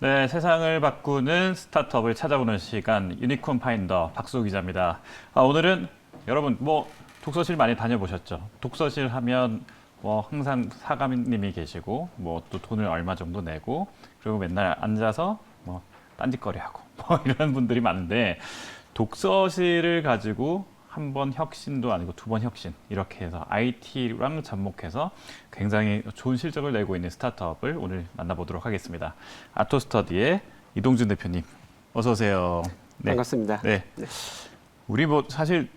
네, 세상을 바꾸는 스타트업을 찾아보는 시간 유니콘 파인더 박수호 기자입니다. 오늘은 여러분 독서실 많이 다녀보셨죠? 독서실 하면 항상 사감님이 계시고 또 돈을 얼마 정도 내고 그리고 맨날 앉아서 딴짓거리하고 이런 분들이 많은데 독서실을 가지고 한 번 혁신도 아니고 두 번 혁신 이렇게 해서 IT랑 접목해서 굉장히 좋은 실적을 내고 있는 스타트업을 오늘 만나보도록 하겠습니다. 아토스터디의 이동준 대표님 어서 오세요. 네. 반갑습니다. 네. 우리 사실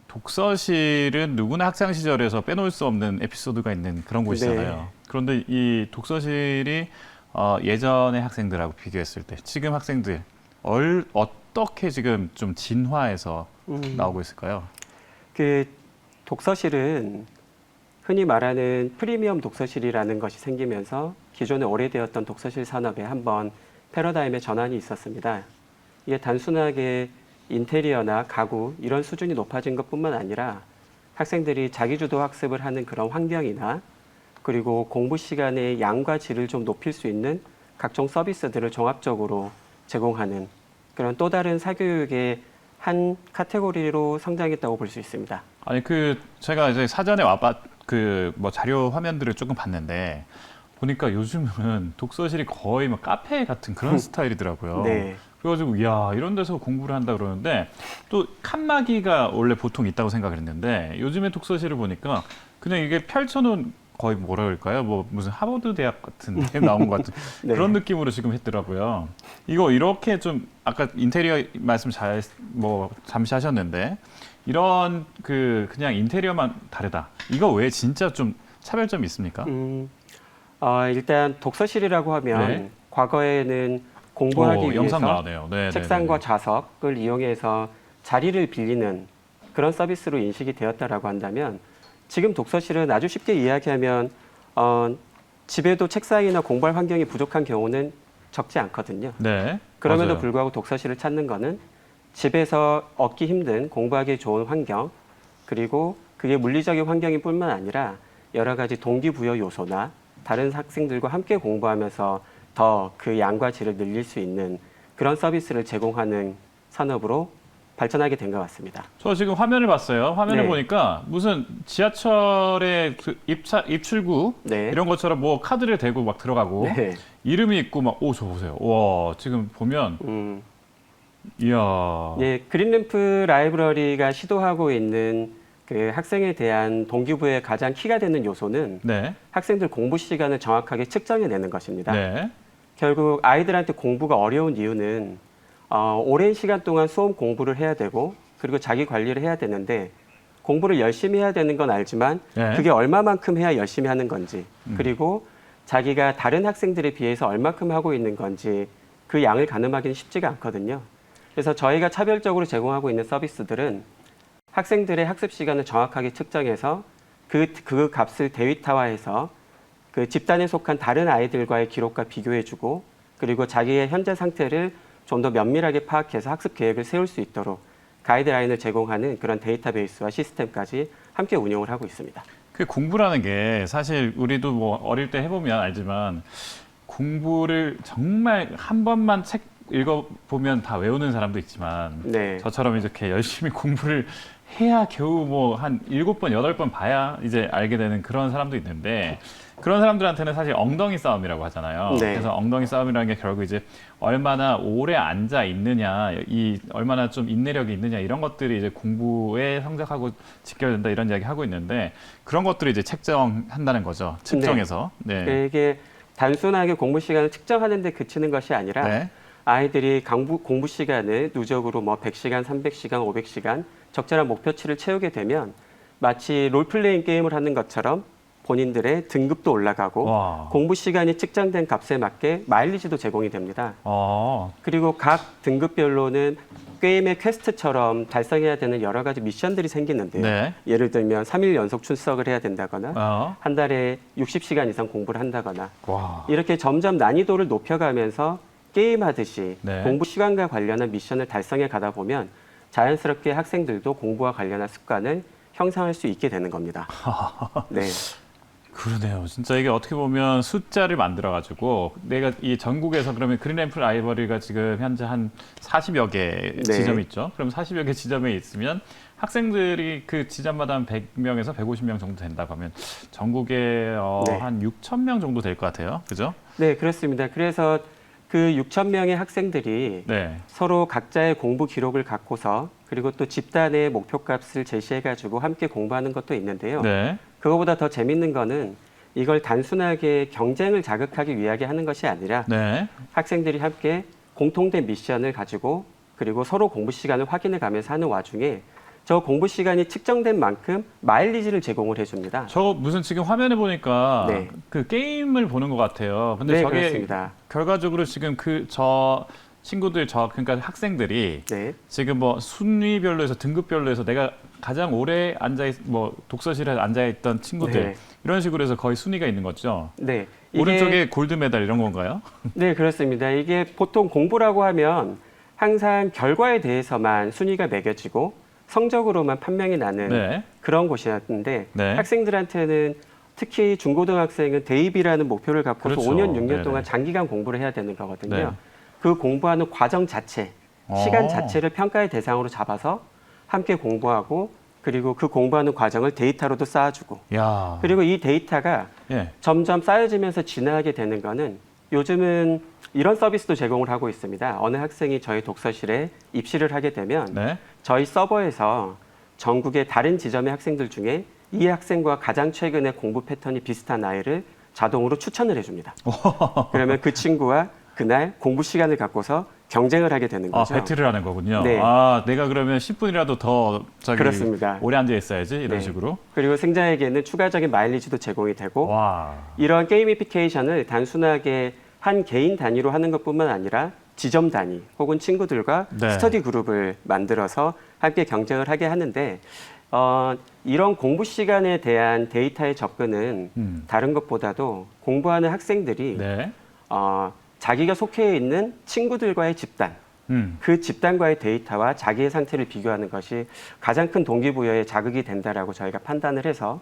독서실은 누구나 학창 시절에서 빼놓을 수 없는 에피소드가 있는 그런 곳이잖아요. 네. 그런데 이 독서실이 예전의 학생들하고 비교했을 때 지금 학생들 어떻게 지금 좀 진화해서 나오고 있을까요? 그 독서실은 흔히 말하는 프리미엄 독서실이라는 것이 생기면서 기존에 오래되었던 독서실 산업에 한번 패러다임의 전환이 있었습니다. 이게 단순하게 인테리어나 가구 이런 수준이 높아진 것뿐만 아니라 학생들이 자기주도 학습을 하는 그런 환경이나 그리고 공부 시간의 양과 질을 좀 높일 수 있는 각종 서비스들을 종합적으로 제공하는 그런 또 다른 사교육의 한 카테고리로 성장했다고 볼 수 있습니다. 아니 제가 이제 사전에 자료 화면들을 조금 봤는데 보니까 요즘은 독서실이 거의 카페 같은 그런 스타일이더라고요. 네. 그래가지고 이런 데서 공부를 한다 그러는데 또 칸막이가 원래 보통 있다고 생각을 했는데 요즘에 독서실을 보니까 그냥 이게 펼쳐놓은 거의 뭐라 그럴까요? 무슨 하버드 대학 같은 데 나온 것 같은 네. 그런 느낌으로 지금 했더라고요. 이거 이렇게 좀 아까 인테리어 말씀 잠시 하셨는데 이런 그냥 인테리어만 다르다. 이거 외에 진짜 좀 차별점이 있습니까? 일단 독서실이라고 하면 네. 과거에는 공부하기 영상 위해서 나오네요. 네, 책상과 좌석을 이용해서 자리를 빌리는 그런 서비스로 인식이 되었다라고 한다면 지금 독서실은 아주 쉽게 이야기하면 집에도 책상이나 공부할 환경이 부족한 경우는 적지 않거든요. 네. 그럼에도 맞아요. 불구하고 독서실을 찾는 거는 집에서 얻기 힘든 공부하기 좋은 환경 그리고 그게 물리적인 환경일 뿐만 아니라 여러 가지 동기부여 요소나 다른 학생들과 함께 공부하면서 더 그 양과 질을 늘릴 수 있는 그런 서비스를 제공하는 산업으로 발전하게 된 것 같습니다. 저 지금 화면을 봤어요. 화면을 네. 보니까 무슨 지하철의 입출구 네. 이런 것처럼 카드를 대고 들어가고 네. 이름이 있고 저 보세요. 와, 지금 보면 이야. 예, 그린램프 라이브러리가 시도하고 있는 그 학생에 대한 동기부여의 가장 키가 되는 요소는 네. 학생들 공부 시간을 정확하게 측정해내는 것입니다. 네. 결국 아이들한테 공부가 어려운 이유는 오랜 시간 동안 수험 공부를 해야 되고 그리고 자기 관리를 해야 되는데 공부를 열심히 해야 되는 건 알지만 네. 그게 얼마만큼 해야 열심히 하는 건지 그리고 자기가 다른 학생들에 비해서 얼마큼 하고 있는 건지 그 양을 가늠하기는 쉽지가 않거든요. 그래서 저희가 차별적으로 제공하고 있는 서비스들은 학생들의 학습 시간을 정확하게 측정해서 그 값을 데이터화해서 그 집단에 속한 다른 아이들과의 기록과 비교해주고 그리고 자기의 현재 상태를 좀 더 면밀하게 파악해서 학습 계획을 세울 수 있도록 가이드라인을 제공하는 그런 데이터베이스와 시스템까지 함께 운영을 하고 있습니다. 그 공부라는 게 사실 우리도 어릴 때 해보면 알지만 공부를 정말 한 번만 책 읽어보면 다 외우는 사람도 있지만 네. 저처럼 이렇게 열심히 공부를 해야 겨우 한 7번, 8번 봐야 이제 알게 되는 그런 사람도 있는데 그런 사람들한테는 사실 엉덩이 싸움이라고 하잖아요. 네. 그래서 엉덩이 싸움이라는 게 결국 이제 얼마나 오래 앉아 있느냐, 얼마나 좀 인내력이 있느냐 이런 것들이 이제 공부에 성적하고 직결된다 이런 이야기 하고 있는데 그런 것들을 이제 책정한다는 거죠. 측정해서. 네. 이게 단순하게 공부 시간을 측정하는 데 그치는 것이 아니라 네. 아이들이 공부 시간을 누적으로 100시간, 300시간, 500시간 적절한 목표치를 채우게 되면 마치 롤플레잉 게임을 하는 것처럼 본인들의 등급도 올라가고 와. 공부 시간이 측정된 값에 맞게 마일리지도 제공이 됩니다. 그리고 각 등급별로는 게임의 퀘스트처럼 달성해야 되는 여러 가지 미션들이 생기는데요. 네. 예를 들면 3일 연속 출석을 해야 된다거나 한 달에 60시간 이상 공부를 한다거나 와. 이렇게 점점 난이도를 높여가면서 게임하듯이 네. 공부 시간과 관련한 미션을 달성해 가다 보면 자연스럽게 학생들도 공부와 관련한 습관을 형성할 수 있게 되는 겁니다. 네. 그러네요. 진짜 이게 어떻게 보면 숫자를 만들어가지고 내가 이 전국에서 그러면 그린램프 라이브러리가 지금 현재 한 40여 개 네. 지점이 있죠. 그럼 40여 개 지점에 있으면 학생들이 그 지점마다 한 100명에서 150명 정도 된다고 하면 전국에 네. 한 6천 명 정도 될 것 같아요. 그죠? 네, 그렇습니다. 그래서 그 6천 명의 학생들이 네. 서로 각자의 공부 기록을 갖고서 그리고 또 집단의 목표값을 제시해가지고 함께 공부하는 것도 있는데요. 네. 그거보다 더 재밌는 거는 이걸 단순하게 경쟁을 자극하기 위하게 하는 것이 아니라 네. 학생들이 함께 공통된 미션을 가지고 그리고 서로 공부 시간을 확인해 가면서 하는 와중에 저 공부 시간이 측정된 만큼 마일리지를 제공을 해줍니다. 저 무슨 지금 화면에 보니까 네. 그 게임을 보는 것 같아요. 근데 네, 저게 그렇습니다. 결과적으로 지금 저 친구들 그러니까 학생들이 네, 지금 뭐 순위별로 해서 등급별로 해서 내가 가장 오래 뭐 독서실에 앉아 있던 친구들 네. 이런 식으로 해서 거의 순위가 있는 거죠. 네. 오른쪽에 골드 메달 이런 건가요? 네, 그렇습니다. 이게 보통 공부라고 하면 항상 결과에 대해서만 순위가 매겨지고 성적으로만 판명이 나는 네. 그런 곳이었는데 네. 학생들한테는 특히 중고등학생은 대입이라는 목표를 갖고서 그렇죠. 5년, 6년 네네. 동안 장기간 공부를 해야 되는 거거든요. 네. 그 공부하는 과정 자체, 시간 어. 자체를 평가의 대상으로 잡아서 함께 공부하고 그리고 그 공부하는 과정을 데이터로도 쌓아주고 야. 그리고 이 데이터가 예. 점점 쌓여지면서 진화하게 되는 거는 요즘은 이런 서비스도 제공을 하고 있습니다. 어느 학생이 저희 독서실에 입실을 하게 되면 네. 저희 서버에서 전국의 다른 지점의 학생들 중에 이 학생과 가장 최근에 공부 패턴이 비슷한 아이를 자동으로 추천을 해줍니다. 그러면 그 친구와 그날 공부 시간을 갖고서 경쟁을 하게 되는 아, 거죠. 배틀을 하는 거군요. 네. 아, 내가 그러면 10분이라도 더 그렇습니다. 오래 앉아 있어야지 이런 네. 식으로. 그리고 승자에게는 추가적인 마일리지도 제공이 되고 와. 이런 게이미피케이션을 단순하게 한 개인 단위로 하는 것뿐만 아니라 지점 단위 혹은 친구들과 네. 스터디 그룹을 만들어서 함께 경쟁을 하게 하는데 이런 공부 시간에 대한 데이터의 접근은 다른 것보다도 공부하는 학생들이 네. 자기가 속해 있는 친구들과의 집단, 그 집단과의 데이터와 자기의 상태를 비교하는 것이 가장 큰 동기부여에 자극이 된다라고 저희가 판단을 해서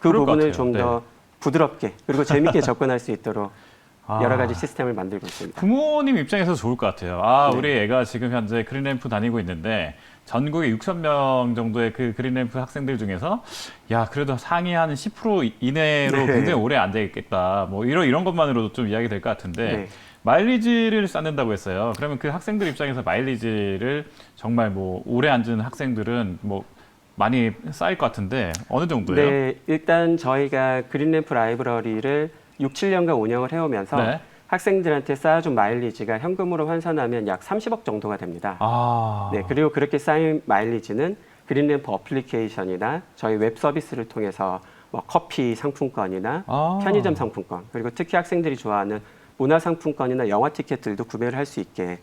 그 그럴 것 부분을 같아요. 좀 더 부드럽게 그리고 재밌게 접근할 수 있도록 아. 여러 가지 시스템을 만들고 있습니다. 부모님 입장에서 좋을 것 같아요. 아, 네. 우리 애가 지금 현재 그린램프 다니고 있는데 전국에 6천 명 정도의 그 그린램프 학생들 중에서 야, 그래도 상위 한 10% 이내로 네. 굉장히 오래 앉아 있겠다. 뭐 이런 것만으로도 좀 이야기 될 것 같은데 네. 마일리지를 쌓는다고 했어요. 그러면 그 학생들 입장에서 마일리지를 정말 뭐 오래 앉은 학생들은 뭐 많이 쌓일 것 같은데 어느 정도예요? 네, 일단 저희가 그린램프 라이브러리를 6, 7년간 운영을 해오면서 네. 학생들한테 쌓아준 마일리지가 현금으로 환산하면 약 30억 정도가 됩니다. 아. 네, 그리고 그렇게 쌓인 마일리지는 그린램프 어플리케이션이나 저희 웹 서비스를 통해서 뭐 커피 상품권이나 아. 편의점 상품권 그리고 특히 학생들이 좋아하는 문화 상품권이나 영화 티켓들도 구매를 할 수 있게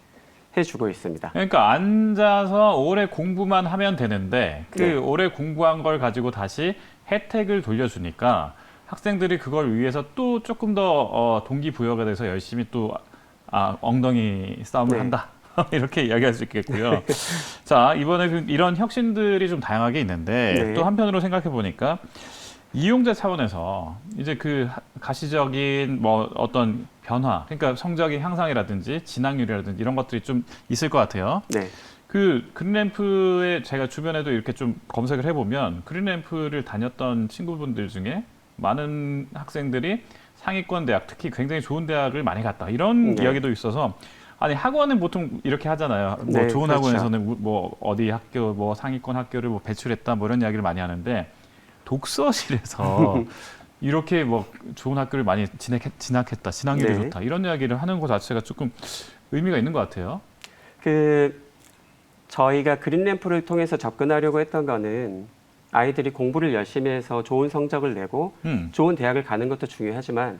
해주고 있습니다. 그러니까 앉아서 오래 공부만 하면 되는데 그 네. 오래 공부한 걸 가지고 다시 혜택을 돌려주니까 학생들이 그걸 위해서 또 조금 더 동기부여가 돼서 열심히 또 엉덩이 싸움을 네. 한다. 이렇게 이야기할 수 있겠고요. 자, 이번에 이런 혁신들이 좀 다양하게 있는데 네. 또 한편으로 생각해 보니까 이용자 차원에서 이제 그 가시적인 뭐 어떤 변화, 그러니까 성적인 향상이라든지 진학률이라든지 이런 것들이 좀 있을 것 같아요. 네, 그 그린램프에 제가 주변에도 이렇게 좀 검색을 해보면 그린램프를 다녔던 친구분들 중에 많은 학생들이 상위권 대학, 특히 굉장히 좋은 대학을 많이 갔다. 이런 네. 이야기도 있어서 아니 학원은 보통 이렇게 하잖아요. 뭐 네, 좋은 그렇죠. 학원에서는 뭐 어디 학교 뭐 상위권 학교를 뭐 배출했다 뭐 이런 이야기를 많이 하는데 독서실에서 이렇게 뭐 좋은 학교를 많이 진학했다, 진학률이 네. 좋다 이런 이야기를 하는 것 자체가 조금 의미가 있는 것 같아요. 저희가 그린램프를 통해서 접근하려고 했던 거는 아이들이 공부를 열심히 해서 좋은 성적을 내고 좋은 대학을 가는 것도 중요하지만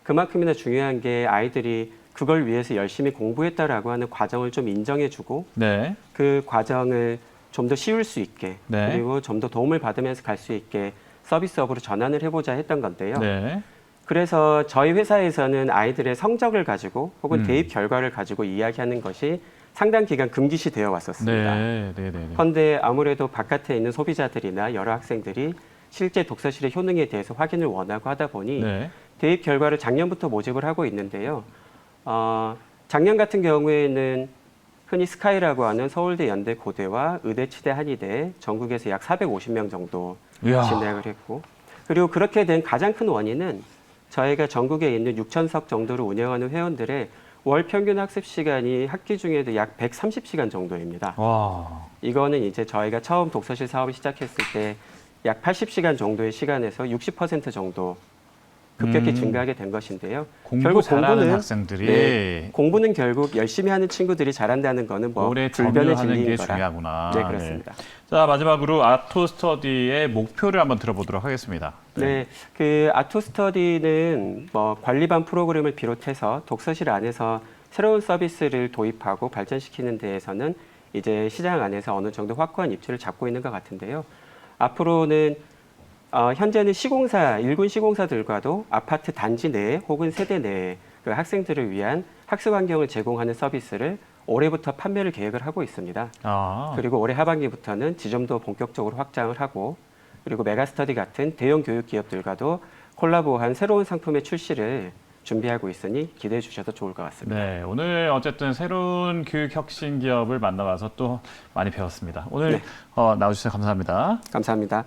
그만큼이나 중요한 게 아이들이 그걸 위해서 열심히 공부했다라고 하는 과정을 좀 인정해주고 네. 그 과정을 좀 더 쉬울 수 있게 네. 그리고 좀 더 도움을 받으면서 갈 수 있게 서비스업으로 전환을 해보자 했던 건데요. 네. 그래서 저희 회사에서는 아이들의 성적을 가지고 혹은 대입 결과를 가지고 이야기하는 것이 상당 기간 금기시 되어 왔었습니다. 네. 네. 네. 네. 그런데 아무래도 바깥에 있는 소비자들이나 여러 학생들이 실제 독서실의 효능에 대해서 확인을 원하고 하다 보니 네. 대입 결과를 작년부터 모집을 하고 있는데요. 작년 같은 경우에는 흔히 스카이라고 하는 서울대, 연대, 고대와 의대, 치대, 한의대 전국에서 약 450명 정도 이야. 진행을 했고, 그리고 그렇게 된 가장 큰 원인은 저희가 전국에 있는 6,000석 정도를 운영하는 회원들의 월 평균 학습 시간이 학기 중에도 약 130시간 정도입니다. 와. 이거는 이제 저희가 처음 독서실 사업을 시작했을 때 약 80시간 정도의 시간에서 60% 정도 급격히 증가하게 된 것인데요. 공부 잘하는 학생들이 네, 공부는 결국 열심히 하는 친구들이 잘한다는 거는 뭐 오래 불변의 점유하는 진리인 게 거라. 중요하구나. 네, 그렇습니다. 자, 마지막으로 아토 스터디의 목표를 한번 들어보도록 하겠습니다. 네, 그 아토 스터디는 뭐 관리반 프로그램을 비롯해서 독서실 안에서 새로운 서비스를 도입하고 발전시키는 데에서는 이제 시장 안에서 어느 정도 확고한 입지를 잡고 있는 것 같은데요. 앞으로는 현재는 시공사, 일군 시공사들과도 아파트 단지 내에 혹은 세대 내에 그 학생들을 위한 학습 환경을 제공하는 서비스를 올해부터 판매를 계획을 하고 있습니다. 아, 그리고 올해 하반기부터는 지점도 본격적으로 확장을 하고, 그리고 메가스터디 같은 대형 교육 기업들과도 콜라보한 새로운 상품의 출시를 준비하고 있으니 기대해 주셔도 좋을 것 같습니다. 네, 오늘 어쨌든 새로운 교육 혁신 기업을 만나봐서 또 많이 배웠습니다. 오늘 네. 나와주셔서 감사합니다. 감사합니다.